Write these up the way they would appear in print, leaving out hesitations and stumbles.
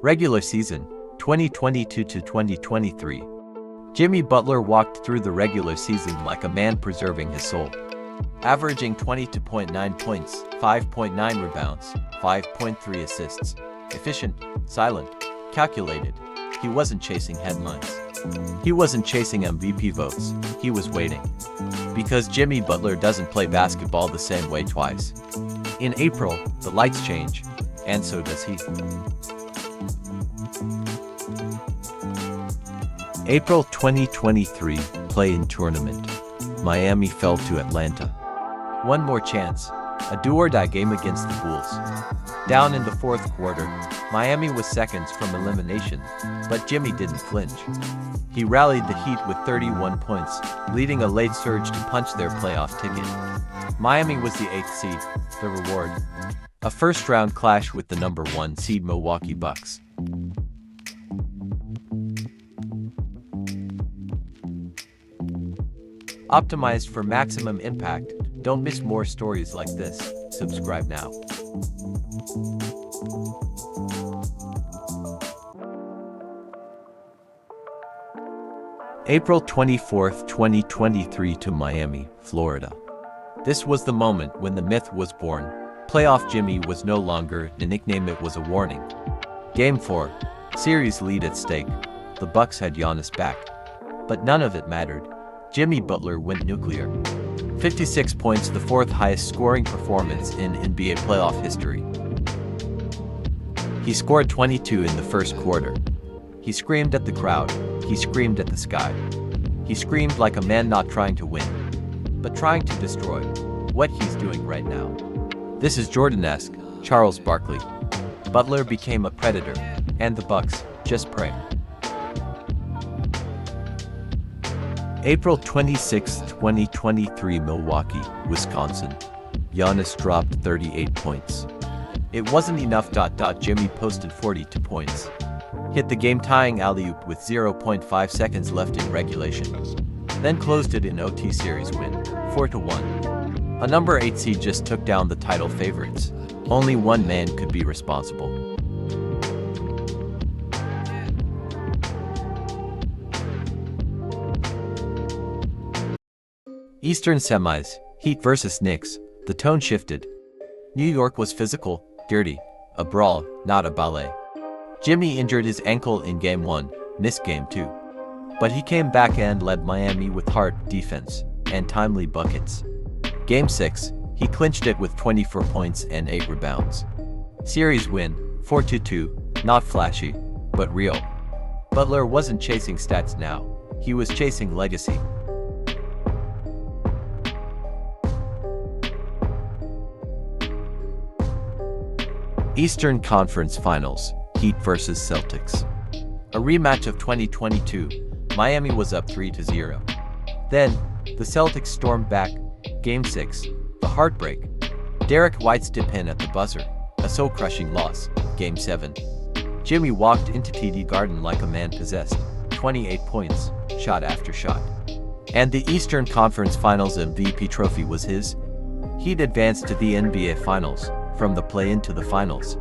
Regular season, 2022 to 2023. Jimmy Butler walked through the regular season like a man preserving his soul. Averaging 22.9 points, 5.9 rebounds, 5.3 assists. Efficient, silent, calculated. He wasn't chasing headlines. He wasn't chasing MVP votes. He was waiting. Because Jimmy Butler doesn't play basketball the same way twice. In April, the lights change, and so does he. April 2023 play-in tournament. Miami fell to Atlanta. One more chance, a do-or-die game against the Bulls. Down in the fourth quarter, Miami was seconds from elimination, but Jimmy didn't flinch. He rallied the Heat with 31 points, leading a late surge to punch their playoff ticket. Miami was the 8th seed, the reward. A first-round clash with the number 1 seed Milwaukee Bucks. Optimized for maximum impact. Don't miss more stories like this. Subscribe now. April 24, 2023 to Miami, Florida. This was the moment when the myth was born. Playoff Jimmy was no longer a nickname, it was a warning. Game 4. Series lead at stake. The Bucks had Giannis back. But none of it mattered. Jimmy Butler went nuclear. 56 points, the 4th highest scoring performance in NBA playoff history. He scored 22 in the first quarter. He screamed at the crowd. He screamed at the sky. He screamed like a man not trying to win, but trying to destroy what he's doing right now. This is Jordan-esque, Charles Barkley. Butler became a predator, and the Bucks just prey. April 26, 2023 Milwaukee, Wisconsin. Giannis dropped 38 points. It wasn't enough. Jimmy posted 42 points. Hit the game-tying alley-oop with 0.5 seconds left in regulation. Then closed it in OT series win, 4-1. A number 8 seed just took down the title favorites. Only one man could be responsible. Eastern semis, Heat vs Knicks. The tone shifted. New York was physical, dirty, a brawl, not a ballet. Jimmy injured his ankle in Game 1, missed Game 2. But he came back and led Miami with heart, defense, and timely buckets. Game 6, he clinched it with 24 points and 8 rebounds. Series win, 4-2, not flashy, but real. Butler wasn't chasing stats now, he was chasing legacy. Eastern Conference Finals, Heat vs Celtics. A rematch of 2022, Miami was up 3-0. Then, the Celtics stormed back. Game 6, the heartbreak. Derek White's dip in at the buzzer, a soul-crushing loss. Game 7. Jimmy walked into TD Garden like a man possessed, 28 points, shot after shot. And the Eastern Conference Finals MVP trophy was his. Heat advanced to the NBA Finals, from the play-in to the finals,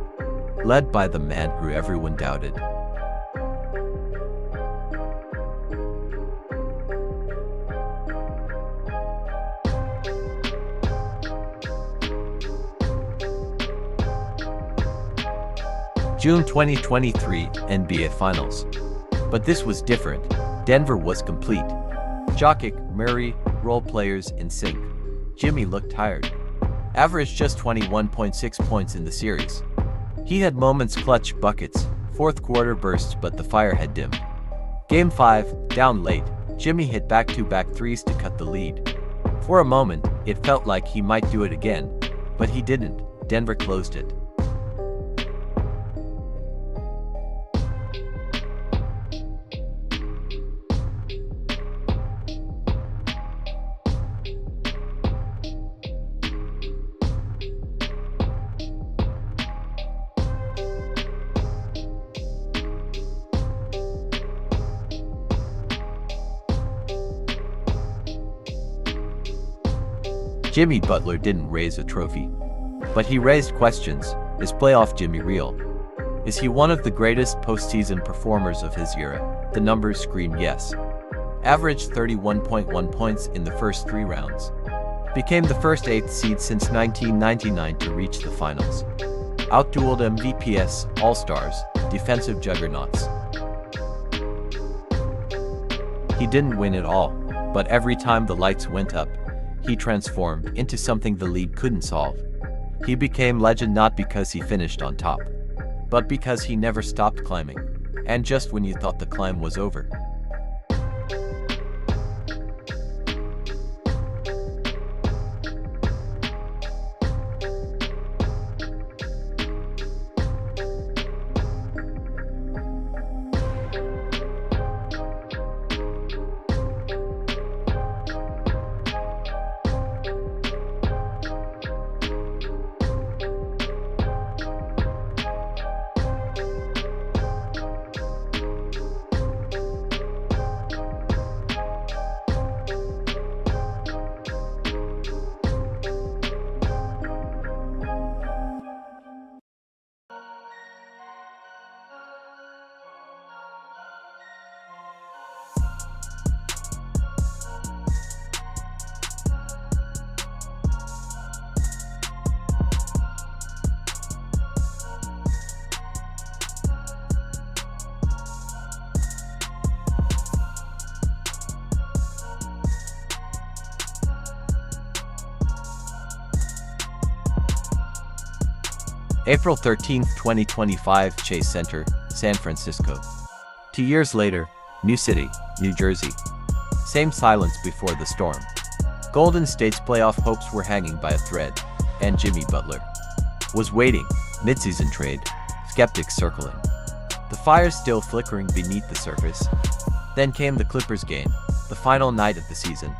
led by the man who everyone doubted. June 2023 NBA Finals. But this was different. Denver was complete. Jokic, Murray, role players in sync. Jimmy looked tired. Averaged just 21.6 points in the series. He had moments, clutch buckets, fourth quarter bursts, but the fire had dimmed. Game 5, down late, Jimmy hit back-to-back threes to cut the lead. For a moment, it felt like he might do it again, but he didn't. Denver closed it. Jimmy Butler didn't raise a trophy, but he raised questions. Is playoff Jimmy real? Is he one of the greatest postseason performers of his era? The numbers scream yes. Averaged 31.1 points in the first 3 rounds. Became the first 8th seed since 1999 to reach the finals. Outdueled MVPs, All-Stars, defensive juggernauts. He didn't win it all, but every time the lights went up, he transformed into something the league couldn't solve. He became legend not because he finished on top, but because he never stopped climbing, and just when you thought the climb was over. April 13, 2025, Chase Center, San Francisco. 2 years later, New City, New Jersey. Same silence before the storm. Golden State's playoff hopes were hanging by a thread, and Jimmy Butler was waiting, midseason trade, skeptics circling. The fire still flickering beneath the surface. Then came the Clippers game, the final night of the season.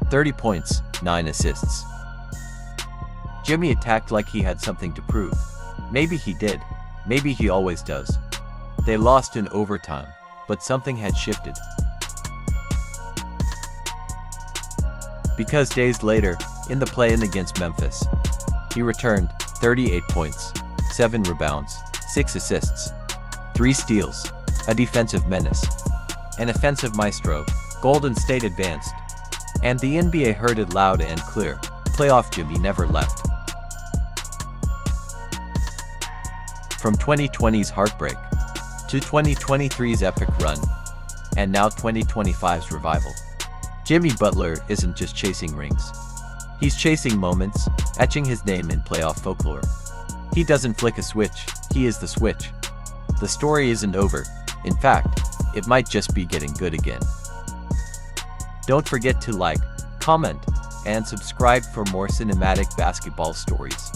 30 points, 9 assists. Jimmy attacked like he had something to prove. Maybe he did. Maybe he always does. They lost in overtime, but something had shifted. Because days later, in the play-in against Memphis, he returned 38 points, 7 rebounds, 6 assists, 3 steals, a defensive menace, an offensive maestro. Golden State advanced, and the NBA heard it loud and clear. Playoff Jimmy never left. From 2020's heartbreak to 2023's epic run, and now 2025's revival, Jimmy Butler isn't just chasing rings. He's chasing moments, etching his name in playoff folklore. He doesn't flick a switch, he is the switch. The story isn't over. In fact, it might just be getting good again. Don't forget to like, comment, and subscribe for more cinematic basketball stories.